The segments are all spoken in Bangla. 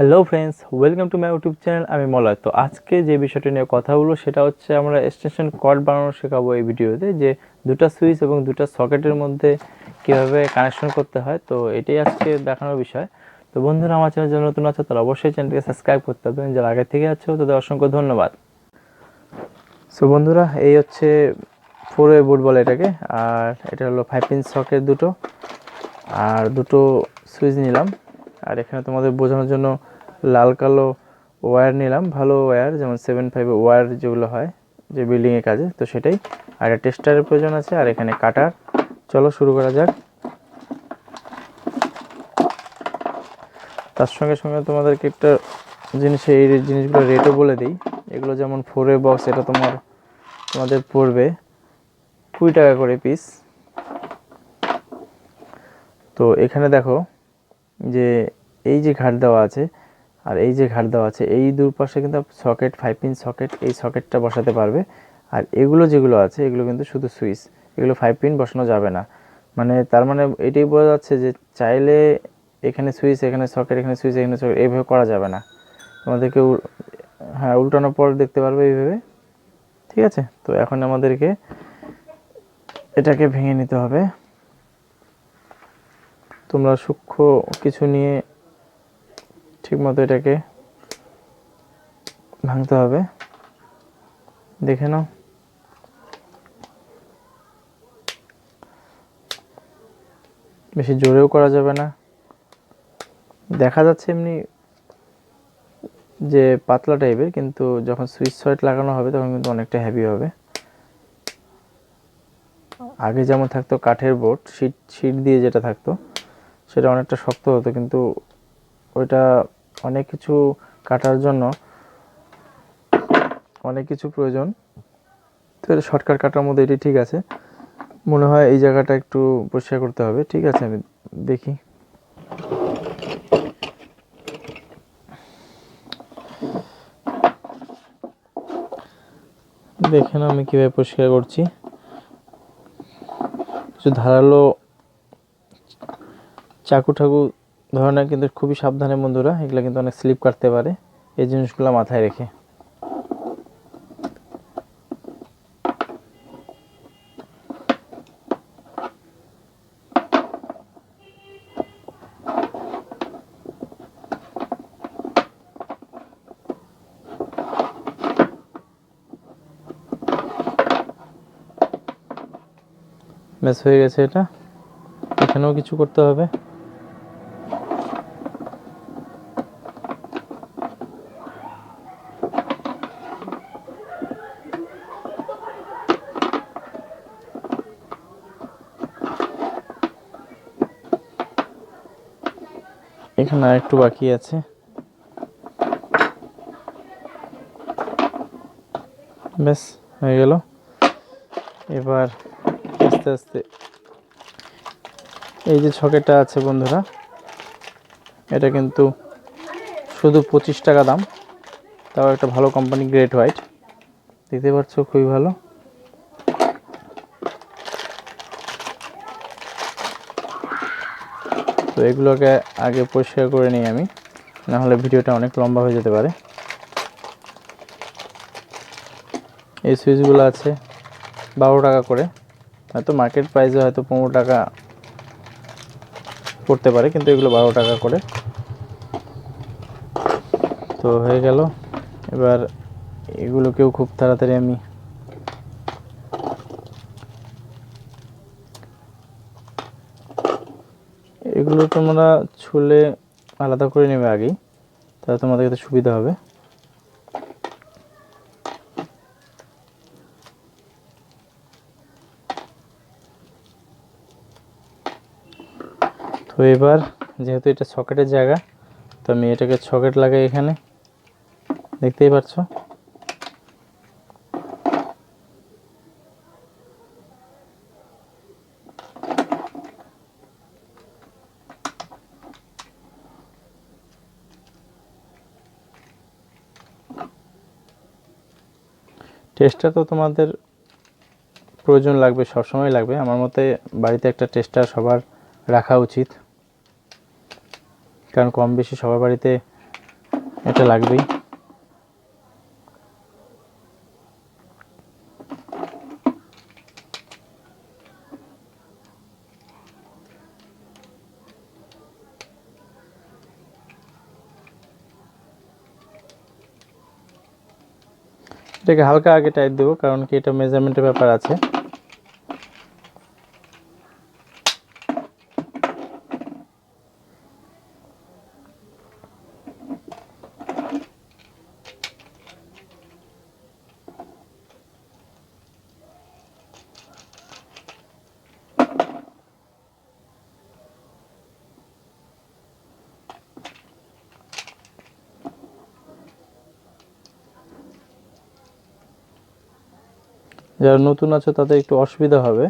Hello friends, welcome to my YouTube channel. আমি মলয়। তো আজকে যে বিষয়টা নিয়ে কথা বলবো সেটা হচ্ছে আমরা এক্সটেনশন কর্ড বানানো শেখাবো এই ভিডিওতে, যে দুটো সুইচ এবং দুটো সকেটের মধ্যে কীভাবে কানেকশন করতে হয়। তো এটাই আজকে দেখানোর বিষয়। তো বন্ধুরা, আমার চ্যানেল যারা নতুন আছে তারা অবশ্যই চ্যানেলটিকে সাবস্ক্রাইব করতে হবে, যারা আগে থেকে আছে তাদের অসংখ্য ধন্যবাদ। সো বন্ধুরা, এই হচ্ছে 4-way বোর্ড বলে এটাকে, আর এটা হলো 5 পিন সকেট দুটো, আর দুটো সুইচ নিলাম। আর এখানে তোমাদের বোঝানোর জন্য লাল কালো ওয়্যার নিলাম, ভালো ওয়্যার, যেমন 7-5 ওয়্যার যেগুলো হয় যে বিল্ডিংয়ের কাজে, তো সেটাই। আর একটা টেস্টারের প্রয়োজন আছে, আর এখানে কাটার। চলো শুরু করা যাক। তার সঙ্গে সঙ্গে তোমাদেরকে একটা জিনিস, এই জিনিসগুলো রেটও বলে দিই। এগুলো যেমন 4-way বক্স, এটা তোমাদের পড়বে 20 টাকা করে পিস। তো এখানে দেখো যে এই যে ঘাট দেওয়া আছে আর এই যে ঘাট দেওয়া আছে, এই দুপাশে কিন্তু সকেট, 5 পিন সকেট, এই সকেটটা বসাতে পারবে। আর এগুলো যেগুলো আছে এগুলো কিন্তু শুধু সুইচ, এগুলো 5 পিন বসানো যাবে না। মানে তার মানে এটাই বোঝা যাচ্ছে যে চাইলে এখানে সুইচ, এখানে সকেট, এখানে সুইচ, এখানে সকেট, এইভাবে করা যাবে না। তোমাদেরকে উল্টানোর পর দেখতে পারবে এইভাবে। ঠিক আছে, তো এখন আমাদেরকে এটাকে ভেঙে নিতে হবে। তোমরা সূক্ষ্ম কিছু নিয়ে ঠিকমতো এটাকে ভাঙতে হবে, দেখে নাও। বেশি জোরেও করা যাবে না। দেখা যাচ্ছে এমনি যে পাতলা টাইপের, কিন্তু যখন সুইচ সকেট লাগানো হবে তখন কিন্তু অনেকটা হেভি হবে। আগে যেমন থাকতো কাঠের বোর্ড, শিট দিয়ে যেটা থাকতো, সেটা অনেকটা শক্ত হতো, কিন্তু ওইটা অনেক কিছু কাটার জন্য অনেক কিছু প্রয়োজন। তো এটা শর্টকাট কাটার মধ্যে এটি ঠিক আছে। মনে হয় এই জায়গাটা একটু পরিষ্কার করতে হবে। ঠিক আছে, আমি দেখি। দেখে নাও আমি কীভাবে পরিষ্কার করছি। কিছু ধারালো চাকু ঠাকু ধরনের কিন্তু খুবই সাবধানে বন্ধুরা, এগুলো কিন্তু অনেক স্লিপ কাটতে পারে, এই জিনিসগুলো মাথায় রেখে। ব্যাস হয়ে গেছে এটা। এখানেও কিছু করতে হবে। এখানে আর একটু বাকি আছে। ব্যাস হয়ে গেল। এবার আস্তে আস্তে এই যে সকেটটা আছে বন্ধুরা, এটা কিন্তু শুধু 25 টাকা দাম, তাও একটা ভালো কোম্পানি, গ্রেট হোয়াইট, দেখতে পাচ্ছ, খুবই ভালো। তো এগুলোকে আগে পরিষ্কার করে নিই আমি, না হলে ভিডিওটা অনেক লম্বা হয়ে যেতে পারে। এই সুইচগুলো আছে 12 টাকা করে, হয়তো মার্কেট প্রাইসে হয়তো 15 টাকা পড়তে পারে, কিন্তু এগুলো 12 টাকা করে। তো হয়ে গেল। এবার এগুলোকেও খুব তাড়াতাড়ি আমি এগুলো তোমরা ছুলে আলাদা করে নেবে আগেই, তাহলে তোমাদের কাছে সুবিধা হবে। তো এবার যেহেতু এটা সকেটের জায়গা, তো আমি এটাকে সকেট লাগাই এখানে, দেখতেই পাচ্ছ। টেস্টার তো তোমাদের প্রয়োজন লাগবে, সবসময় লাগবে। আমার মতে বাড়িতে একটা টেস্টার সবার রাখা উচিত, কারণ কম বেশি সবার বাড়িতে এটা লাগবেই। এটাকে হালকা আগে টাইট দেবো, কারণ কি এটা মেজারমেন্টের ব্যাপার আছে। যারা নতুন আছে তাদের একটু অসুবিধা হবে,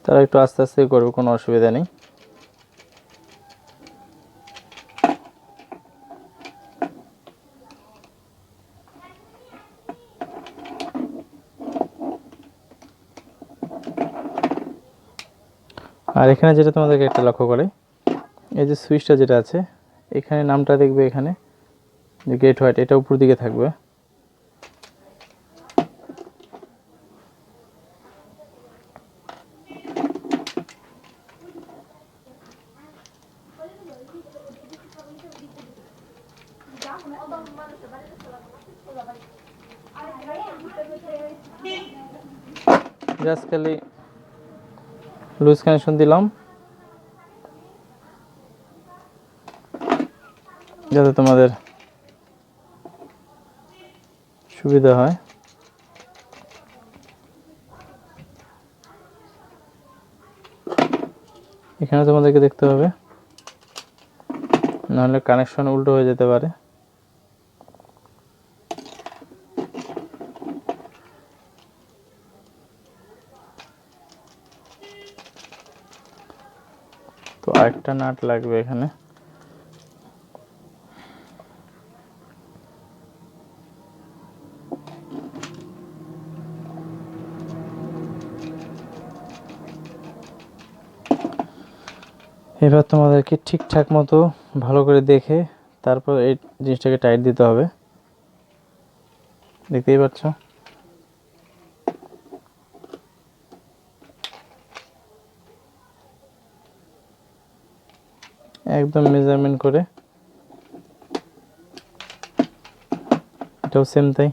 তারা একটু আস্তে আস্তে করবে, কোনো অসুবিধা নেই। আর এখানে যেটা তোমাদেরকে একটা লক্ষ্য করে, এই যে সুইচটা যেটা আছে এখানে নামটা দেখবে, এখানে যে গেট হোয়াইট, এটা উপর দিকে থাকবে। জাস্ট খালি লুজ কানেকশন দিলাম যাতে তোমাদের সুবিধা হয়। এখানে তোমাদেরকে দেখতে হবে, নাহলে কানেকশন উল্টো হয়ে যেতে পারে। তো আরেকটা নাট লাগবে এখানে। এবার তোমাদেরকে ঠিকঠাক মতো ভালো করে দেখে তারপর এই জিনিসটাকে টাইট দিতে হবে। দেখতেই পাচ্ছ, একদম মেজারমেন্ট করে। এটাও সেম তাই।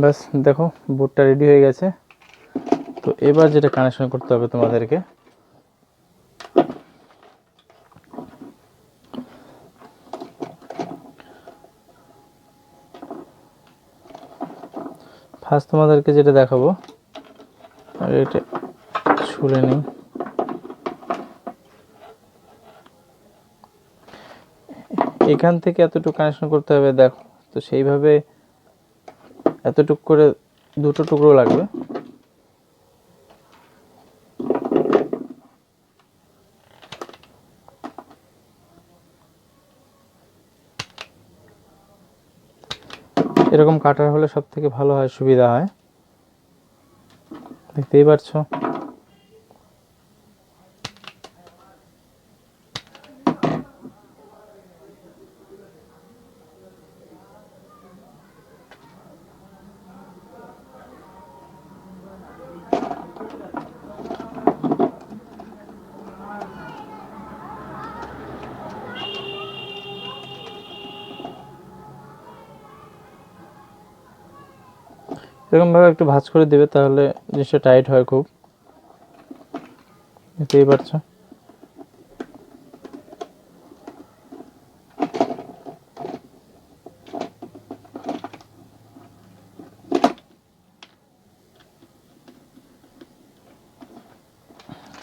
বাস দেখো বোর্ডটা রেডি হয়ে গেছে। তো এবার যেটা কানেকশন করতে হবে তোমাদেরকে, ফার্স্ট তোমাদেরকে যেটা দেখাবো, আগে এটা ছুলে নিই। এখান থেকে এতটুকু কানেকশন করতে হবে, দেখো তো সেইভাবে এতটুকু করে দুটো টুকরো লাগবে। এরকম কাটার হলে সব থেকে ভালো হয়, সুবিধা হয়। দেখতেই পাচ্ছ, এরকমভাবে একটু ভাঁজ করে দেবে, তাহলে জিনিসটা টাইট হয় খুব। দেখতেই পাচ্ছ,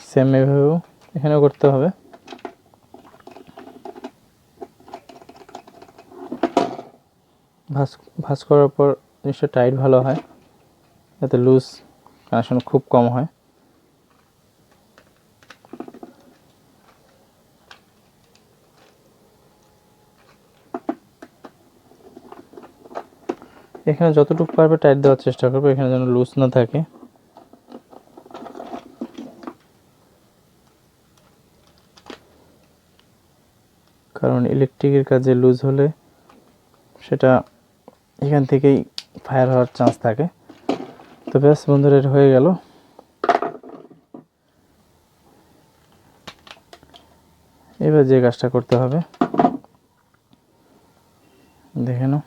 সেম এভাবেও এখানেও করতে হবে। ভাঁজ করার পর জিনিসটা টাইট ভালো হয়, যাতে লুজ কানেকশন খুব কম হয়। এখানে যতটুকু পারবে টাইট দেওয়ার চেষ্টা করবে, এখানে যেন লুজ না থাকে। কারণ ইলেকট্রিকের কাজে লুজ হলে সেটা এখান থেকেই ফায়ার হওয়ার চান্স থাকে। তো ব্যাস বন্ধুরা, এটা হয়ে গেল। এবার যে কাজটা করতে হবে দেখে নাও।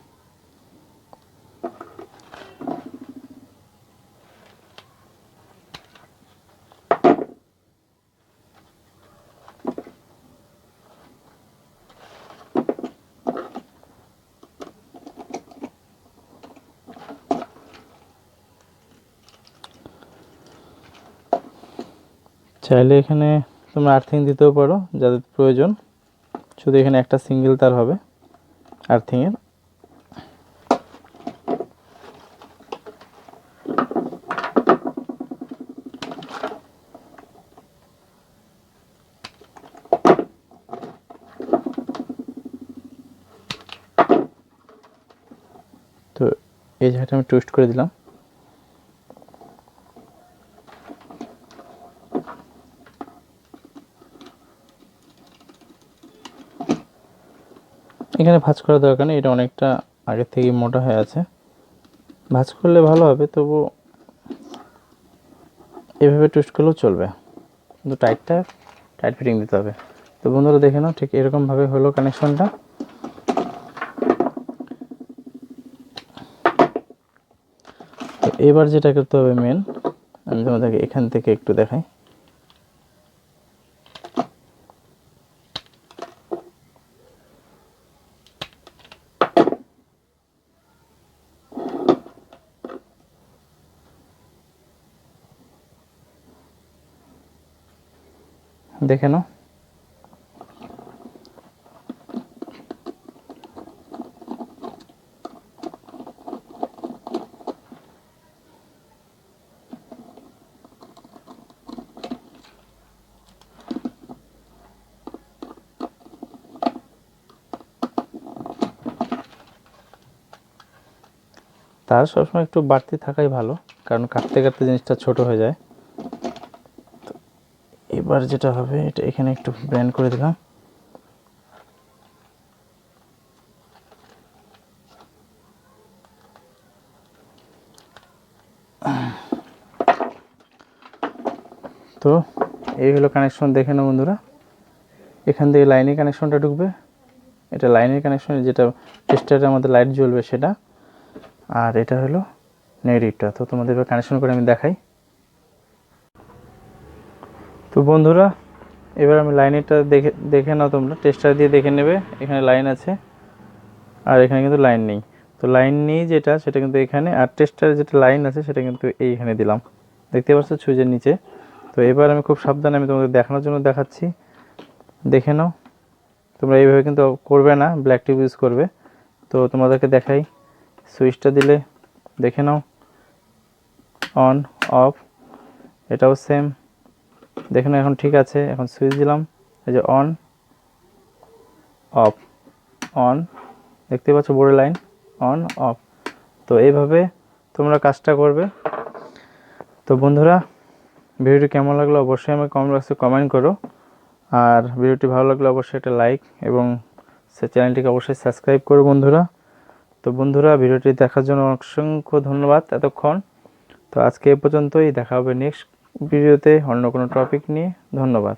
চাইলে এখানে তোমরা আর্থিং দিতেও পারো যাদের প্রয়োজন, শুধু এখানে একটা সিঙ্গেল তার হবে আর্থিংয়ের। তো এই জায়গাটা আমি টুইস্ট করে দিলাম। এখানে ভাঁজ করার দরকার নেই, এটা অনেকটা আগের থেকে মোটা হয়ে আছে। ভাঁজ করলে ভালো হবে, তবু এভাবে টুইস্ট করলেও চলবে, কিন্তু টাইট ফিটিং দিতে হবে। তো বন্ধুরা দেখে নাও, ঠিক এরকমভাবে হলো কানেকশনটা। তো এবার যেটা করতে হবে মেন, আমি তোমাদেরকে এখান থেকে একটু দেখাই। দেখে নাও, তার সবসময় একটু বাড়তি থাকাই ভালো, কারণ কাটতে কাটতে জিনিসটা ছোট হয়ে যায়। তো এবার যেটা হবে, এটা এখানে একটু ব্যান্ড করে দিলাম। তো এই হলো কানেকশন, দেখে নাও বন্ধুরা। এখান থেকে লাইনের কানেকশনটা ঢুকবে, এটা লাইনের কানেকশন, যেটা টেস্টারে আমাদের লাইট জ্বলবে সেটা। আর এটা হলো নেগেটিভটা। তো তোমাদের এবার কানেকশন করে আমি দেখাই। তো বন্ধুরা, এবার আমি লাইনেরটা দেখে নাও, তোমরা টেস্টার দিয়ে দেখে নেবে। এখানে লাইন আছে আর এখানে কিন্তু লাইন নেই। তো লাইন নেই যেটা, সেটা কিন্তু এখানে, আর টেস্টারে যেটা লাইন আছে সেটা কিন্তু এইখানে দিলাম, দেখতে পাচ্ছ সুইচের নিচে। তো এবার আমি খুব সাবধানে আমি তোমাদের দেখানোর জন্য দেখাচ্ছি, দেখে নাও। তোমরা এইভাবে কিন্তু করবে না, ব্ল্যাক টিউব ইউজ করবে। তো তোমাদেরকে দেখাই, সুইচটা দিলে দেখে নাও, অন অফ, এটাও সেম, দেখে নাও এখন ঠিক আছে। এখন সুইচ দিলাম, এই যে অন অফ, অন, দেখতে পাচ্ছ বোর্ডের লাইন, অন অফ। তো এইভাবে তোমরা কাজটা করবে। তো বন্ধুরা, ভিডিওটি কেমন লাগলো অবশ্যই আমাকে কমেন্ট বক্সে কমেন্ট করো। আর ভিডিওটি ভালো লাগলে অবশ্যই একটা লাইক এবং চ্যানেলটিকে অবশ্যই সাবস্ক্রাইব করো বন্ধুরা। তো বন্ধুরা, ভিডিওটি দেখার জন্য অসংখ্য ধন্যবাদ এতক্ষণ। তো আজকে এ পর্যন্তই, দেখা হবে নেক্সট ভিডিওতে অন্য কোনো টপিক নিয়ে। ধন্যবাদ।